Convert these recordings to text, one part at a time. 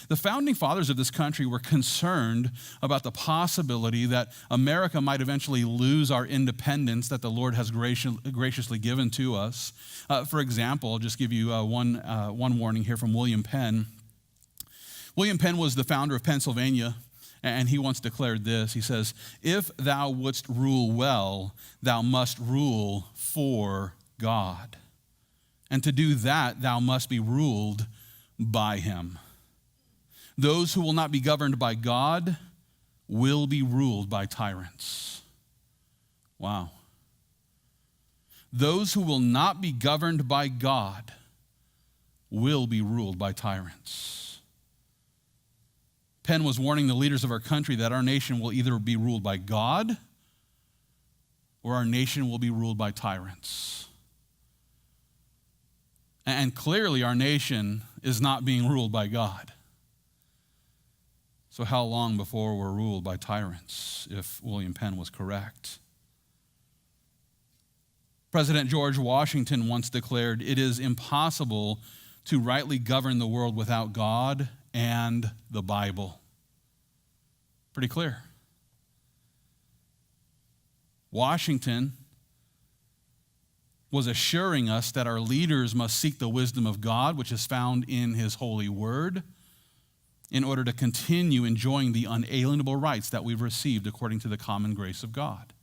The founding fathers of this country were concerned about the possibility that America might eventually lose our independence that the Lord has graciously given to us. For example, I'll just give you one warning here from William Penn. William Penn was the founder of Pennsylvania, and he once declared this. He says, "If thou wouldst rule well, thou must rule for God. And to do that, thou must be ruled by him. Those who will not be governed by God will be ruled by tyrants." Wow. Those who will not be governed by God will be ruled by tyrants. Penn was warning the leaders of our country that our nation will either be ruled by God or our nation will be ruled by tyrants. And clearly our nation is not being ruled by God. So how long before we're ruled by tyrants, if William Penn was correct? President George Washington once declared, "It is impossible to rightly govern the world without God and the Bible." Pretty clear. Washington was assuring us that our leaders must seek the wisdom of God, which is found in his holy word, in order to continue enjoying the unalienable rights that we've received according to the common grace of God.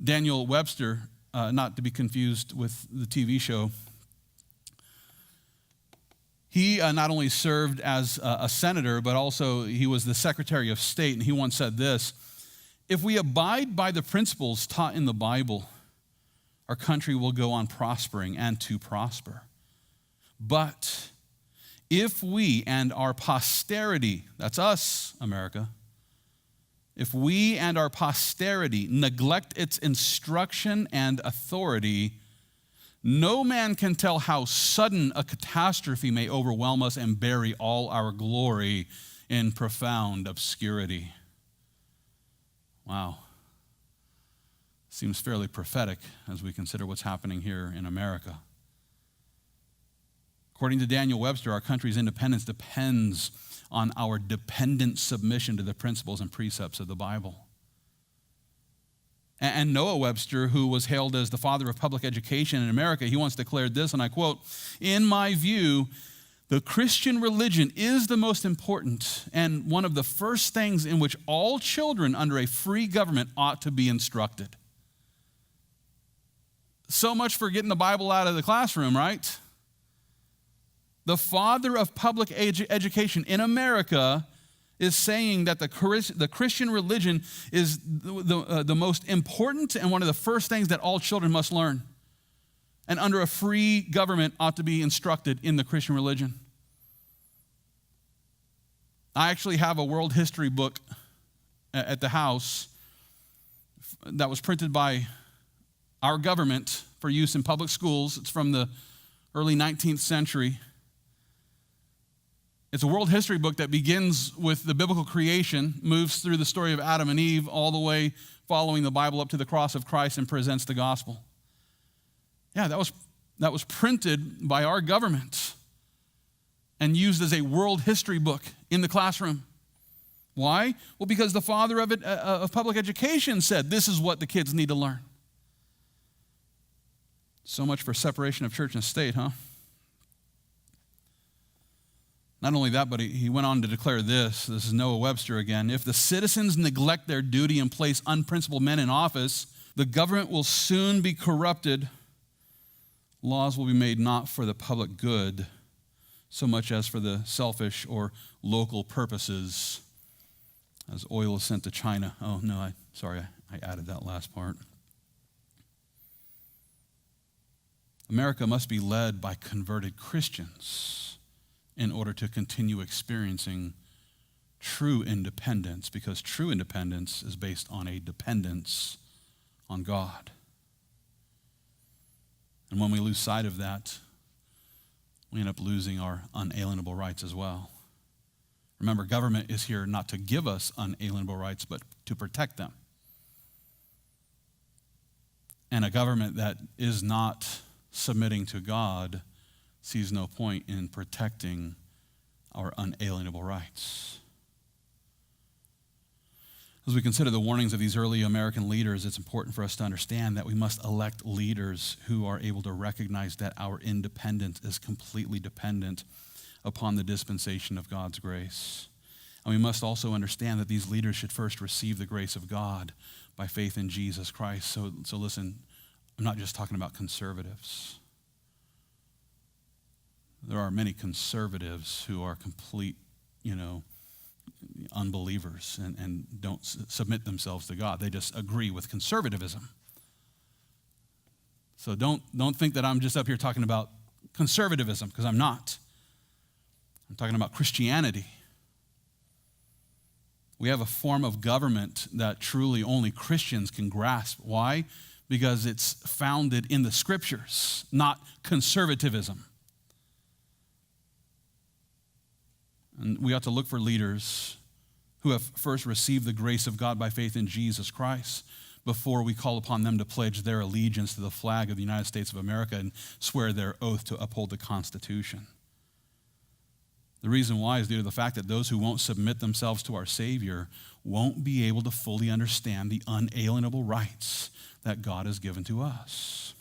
Daniel Webster, not to be confused with the TV show, he not only served as a senator, but also he was the Secretary of State, and he once said this: "If we abide by the principles taught in the Bible, our country will go on prospering and to prosper. But if we and our posterity," that's us, America, "if we and our posterity neglect its instruction and authority, no man can tell how sudden a catastrophe may overwhelm us and bury all our glory in profound obscurity." Wow. Seems fairly prophetic as we consider what's happening here in America. According to Daniel Webster, our country's independence depends on our dependent submission to the principles and precepts of the Bible. And Noah Webster, who was hailed as the father of public education in America, he once declared this, and I quote, "In my view, the Christian religion is the most important and one of the first things in which all children under a free government ought to be instructed." So much for getting the Bible out of the classroom, right? The father of public education in America is saying that the Christian religion is the most important and one of the first things that all children must learn. And under a free government ought to be instructed in the Christian religion. I actually have a world history book at the house that was printed by our government for use in public schools. It's from the early 19th century. It's a world history book that begins with the biblical creation, moves through the story of Adam and Eve, all the way following the Bible up to the cross of Christ, and presents the gospel. Yeah, that was printed by our government and used as a world history book in the classroom. Why? Well, because the father of public education said this is what the kids need to learn. So much for separation of church and state, huh? Not only that, but he went on to declare this. This is Noah Webster again. "If the citizens neglect their duty and place unprincipled men in office, the government will soon be corrupted. Laws will be made not for the public good, so much as for the selfish or local purposes, as oil is sent to China." Oh, no, I added that last part. America must be led by converted Christians in order to continue experiencing true independence, because true independence is based on a dependence on God. And when we lose sight of that, we end up losing our unalienable rights as well. Remember, government is here not to give us unalienable rights, but to protect them. And a government that is not submitting to God sees no point in protecting our unalienable rights. As we consider the warnings of these early American leaders, it's important for us to understand that we must elect leaders who are able to recognize that our independence is completely dependent upon the dispensation of God's grace. And we must also understand that these leaders should first receive the grace of God by faith in Jesus Christ. So listen, I'm not just talking about conservatives. There are many conservatives who are complete, unbelievers and don't submit themselves to God. They just agree with conservatism. So don't think that I'm just up here talking about conservatism, because I'm not. I'm talking about Christianity. We have a form of government that truly only Christians can grasp. Why? Because it's founded in the scriptures, not conservatism. And we ought to look for leaders who have first received the grace of God by faith in Jesus Christ before we call upon them to pledge their allegiance to the flag of the United States of America and swear their oath to uphold the Constitution. The reason why is due to the fact that those who won't submit themselves to our Savior won't be able to fully understand the unalienable rights that God has given to us.